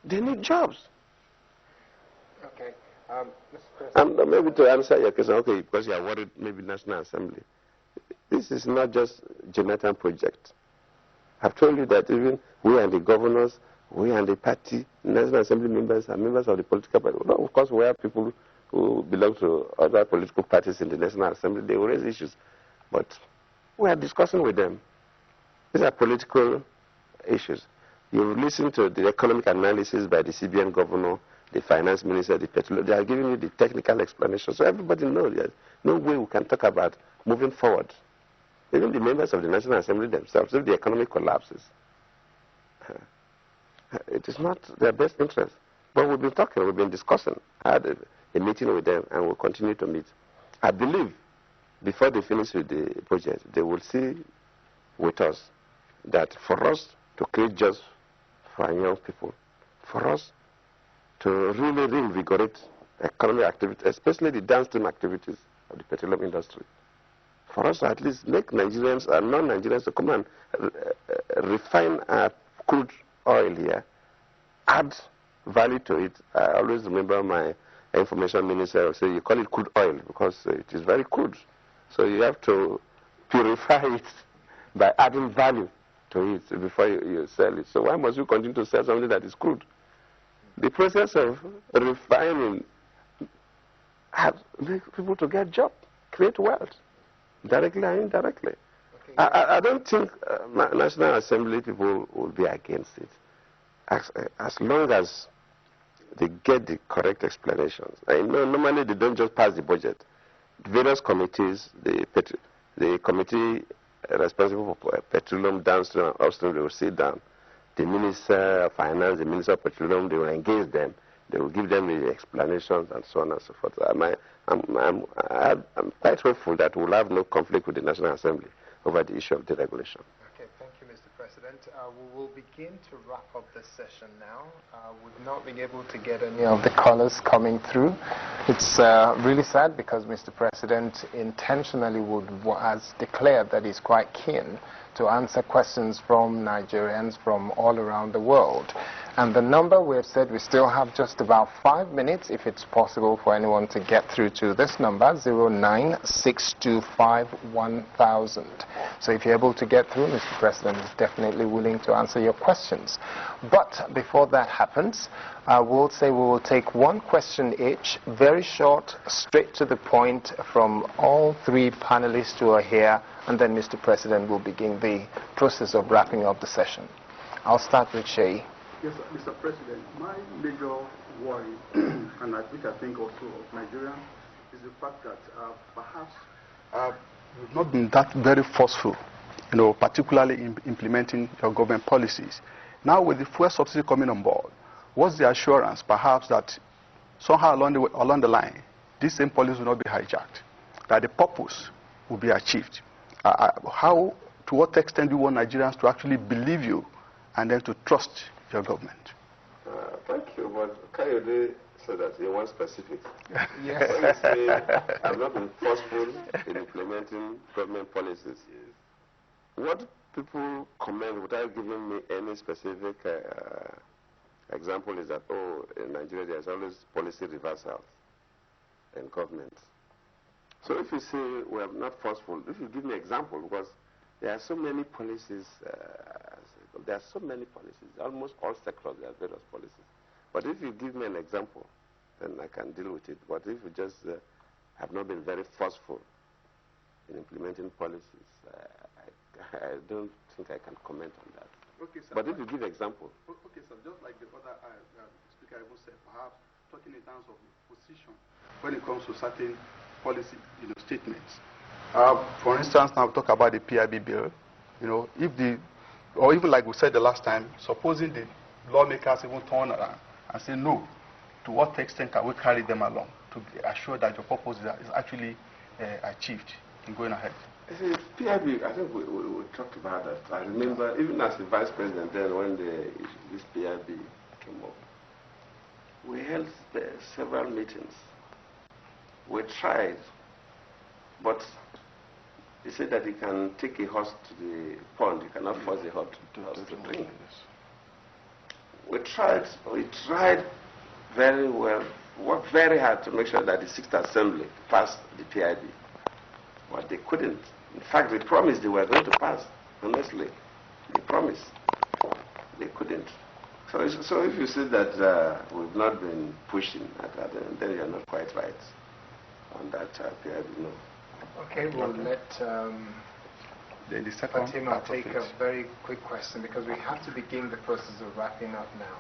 They need jobs. Okay. Mr. President. And maybe to answer your question, okay, because you are worried, maybe National Assembly. This is not just Jonathan project. I've told you that even we and the governors, we and the party, National Assembly members are members of the political party. Well, of course, we have people who belong to other political parties in the National Assembly. They will raise issues. But we are discussing with them. These are political issues. You listen to the economic analysis by the CBN governor, the finance minister, the petroleum. They are giving you the technical explanation. So everybody knows there's no way we can talk about moving forward. Even the members of the National Assembly themselves, if the economy collapses, it is not their best interest. But we've been talking, we've been discussing. I had a meeting with them, and we'll continue to meet. I believe before they finish with the project, they will see with us that for us to create jobs for our young people, for us to really reinvigorate economic activity, especially the downstream activities of the petroleum industry, for us to at least make Nigerians and non-Nigerians to come and refine our crude oil here, add value to it. I always remember my information minister say you call it crude oil because it is very crude. So you have to purify it by adding value to it before you sell it. So why must you continue to sell something that is crude? The process of refining has make people to get jobs, create wealth, directly and indirectly. Okay. I don't think National Assembly people will be against it, as long as they get the correct explanations. I know normally they don't just pass the budget. Various committees, the committee responsible for petroleum downstream and upstream, they will sit down. The Minister of Finance, the Minister of Petroleum, they will engage them. They will give them the explanations and so on and so forth. I'm quite hopeful that we'll have no conflict with the National Assembly over the issue of deregulation. Okay, thank you, Mr. President. We will begin to wrap up this session now. We've not been able to get any of the callers coming through. It's really sad because Mr. President intentionally has declared that he's quite keen to answer questions from Nigerians from all around the world. And the number we have said we still have just about 5 minutes, if it's possible for anyone to get through to this number, 096251000. So if you're able to get through, Mr. President is definitely willing to answer your questions. But before that happens, we'll say we will take one question each, very short, straight to the point from all three panelists who are here, and then Mr. President will begin the process of wrapping up the session. I'll start with Shay. Yes, Mr. President, my major worry, and which I think also of Nigeria, is the fact that perhaps we've not been that very forceful, particularly in implementing your government policies. Now with the fuel subsidy coming on board, what's the assurance perhaps that somehow along the line, this same policy will not be hijacked, that the purpose will be achieved? To what extent do you want Nigerians to actually believe you and then to trust your government? Thank you, but Kayode said that he wants specifics. Yes. When you say I've not been forceful in implementing government policies, what people comment without giving me any specific example is that, in Nigeria there's always policy reversals in government. So if you say we are not forceful, if you give me an example, because there are so many policies, almost all sectors there are various policies. But if you give me an example, then I can deal with it. But if you just have not been very forceful in implementing policies, I don't think I can comment on that. Okay, sir. But if you give example. Okay, sir, just like the other speaker even said, perhaps talking in terms of position when it comes to certain policy statements. For instance, now we talk about the PIB bill. Or even like we said the last time, supposing the lawmakers even turn around and say no, to what extent can we carry them along to assure that your purpose is actually achieved in going ahead? See, PIB, I think we talked about that. I remember even as the vice president then when this PIB came up, we held several meetings. We tried, but he said that he can take a horse to the pond. You cannot force a horse to drink. we tried very well, worked very hard to make sure that the Sixth Assembly passed the PIB. But they couldn't. In fact, they promised they were going to pass, honestly. They promised. They couldn't. So if you say that we've not been pushing at that, then you're not quite right on that PIB, no. Okay, we'll let Fatima take a very quick question because we have to begin the process of wrapping up now.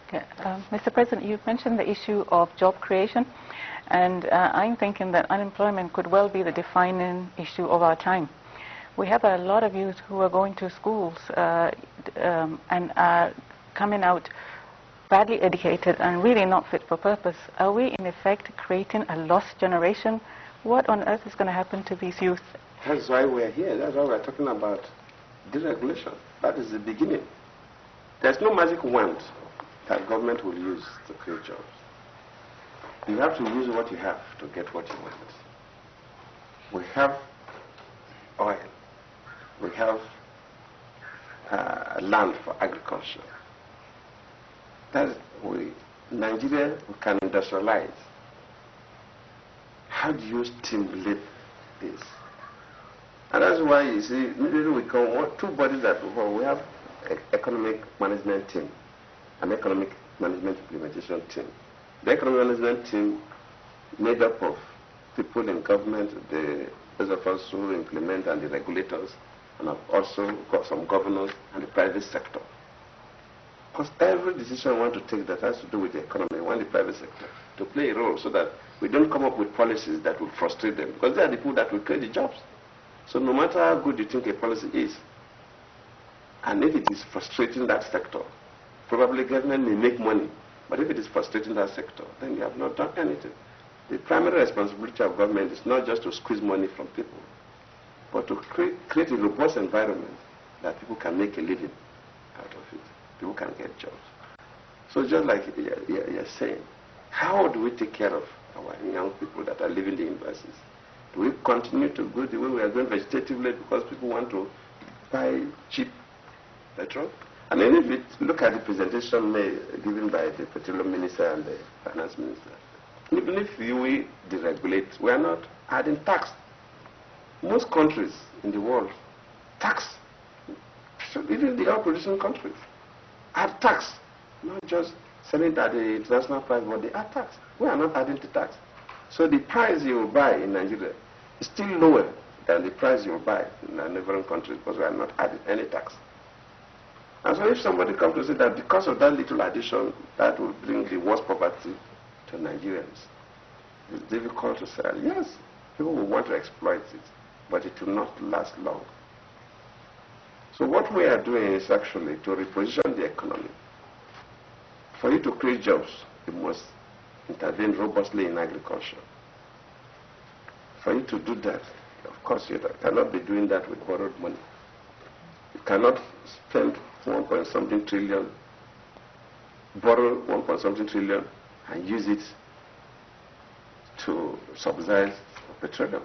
Okay. Mr. President, you mentioned the issue of job creation, and I'm thinking that unemployment could well be the defining issue of our time. We have a lot of youth who are going to schools and are coming out badly educated and really not fit for purpose. Are we, in effect, creating a lost generation? What on earth is going to happen to these youth? That's why we're here. That's why we're talking about deregulation. That is the beginning. There's no magic wand that government will use to create jobs. You have to use what you have to get what you want. We have oil. We have land for agriculture. Nigeria, we can industrialize. How do you stimulate this? And that's why you see, immediately we come, two bodies that we have economic management team, an economic management implementation team. The economic management team made up of people in government, those of us who implement and the regulators, and have also got some governors and the private sector. Because every decision we want to take that has to do with the economy, we want the private sector to play a role so that we don't come up with policies that will frustrate them, because they are the people that will create the jobs. So no matter how good you think a policy is, and if it is frustrating that sector, probably government may make money, but if it is frustrating that sector, then you have not done anything. The primary responsibility of government is not just to squeeze money from people, but to create a robust environment that people can make a living out of it. People can get jobs. So just like you're saying, how do we take care of our young people that are leaving the universities? Do we continue to go the way we are going vegetatively because people want to buy cheap petrol? And then if you look at the presentation given by the petroleum minister and the finance minister, even if we deregulate, we are not adding tax. Most countries in the world tax, so even the oil-producing countries add tax, not just selling it at the international price, but they add tax. We are not adding the tax. So the price you buy in Nigeria is still lower than the price you buy in a neighboring country because we are not adding any tax. And so if somebody comes to say that because of that little addition, that will bring the worst poverty to Nigerians, it's difficult to say. Yes, people will want to exploit it, but it will not last long. So what we are doing is actually to reposition the economy. For you to create jobs, you must intervene robustly in agriculture. For you to do that, of course, you cannot be doing that with borrowed money. You cannot spend 1.something trillion, borrow 1.something trillion, and use it to subsidize petroleum.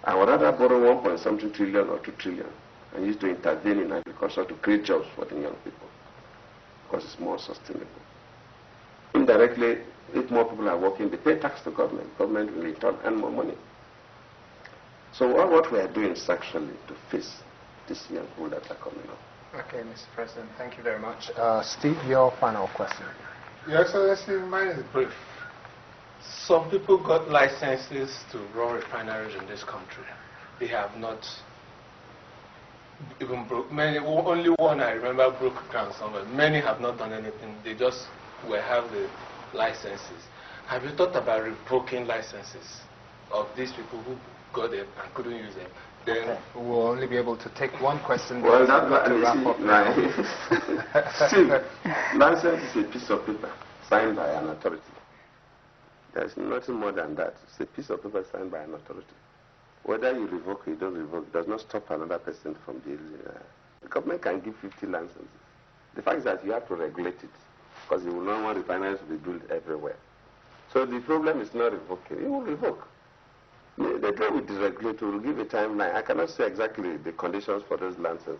I would rather borrow 1.something trillion or 2 trillion and use to intervene in agriculture to create jobs for the young people, because it's more sustainable. Indirectly, if more people are working, they pay tax to government. Government will in turn earn more money. So what we are doing is actually to face these young people that are coming up. Okay, Mr. President, thank you very much. Steve, your final question. Your Excellency, mine is brief. Some people got licenses to run refineries in this country. They have not even broke. Only one I remember broke ground somewhere. Many have not done anything. They just have the licenses. Have you thought about revoking licenses of these people who got them and couldn't use them? Then okay. We'll only be able to take one question. Well, that's not to wrap up now. Steve, license is a piece of paper signed by an authority. There's nothing more than that. It's a piece of paper signed by an authority. Whether you revoke or you don't revoke does not stop another person from dealing. The government can give 50 licenses. The fact is that you have to regulate it, because you will not want refineries to be built everywhere. So the problem is not revoking. You will revoke. The day we deregulate, we will give a timeline. I cannot say exactly the conditions for those licenses.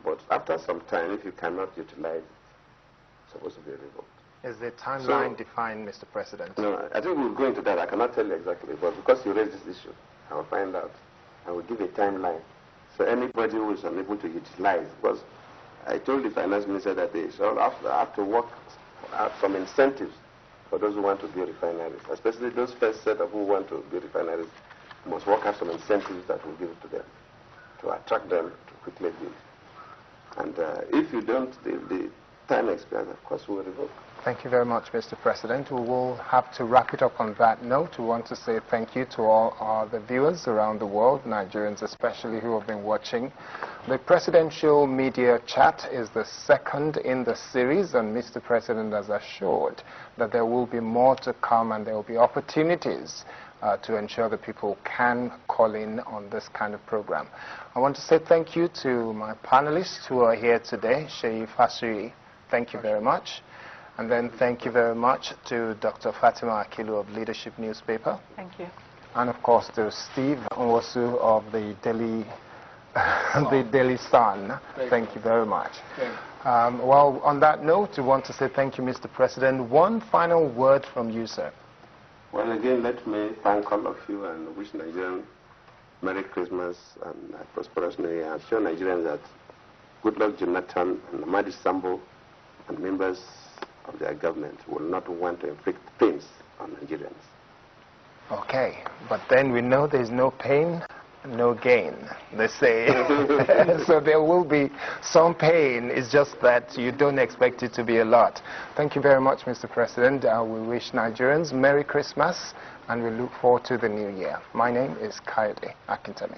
But after some time, if you cannot utilize it, supposed to be revoked. Is the timeline defined, Mr. President? No, I think we'll go into that. I cannot tell you exactly, but because you raised this issue, I will find out. I will give a timeline. So anybody who is unable to utilize, because I told the finance minister that they shall have to work out some incentives for those who want to build refineries, especially those first set of who want to build refineries must work out some incentives that will give it to them, to attract them to quickly build. And if you don't, the time expires, of course, we will revoke. Thank you very much, Mr. President. We will have to wrap it up on that note. We want to say thank you to all the viewers around the world, Nigerians especially, who have been watching. The presidential media chat is the second in the series, and Mr. President has assured that there will be more to come and there will be opportunities to ensure that people can call in on this kind of program. I want to say thank you to my panelists who are here today. Seyi Fasui, thank you very much. And then thank you very much to Dr. Fatima Akilu of Leadership Newspaper. Thank you. And of course to Steve Nwosu of the Daily Sun. Thank you very much. Well, on that note, we want to say thank you, Mr. President. One final word from you, sir. Well, again, let me thank all of you and wish Nigerians Merry Christmas and a prosperous New Year. I'm sure Nigerians that Goodluck Jonathan and Mamadi Sambo and members of their government will not want to inflict pains on Nigerians. Okay, but then we know there's no pain, no gain, they say. So there will be some pain. It's just that you don't expect it to be a lot. Thank you very much, Mr. President. We wish Nigerians Merry Christmas and we look forward to the new year. My name is Kayode Akintami.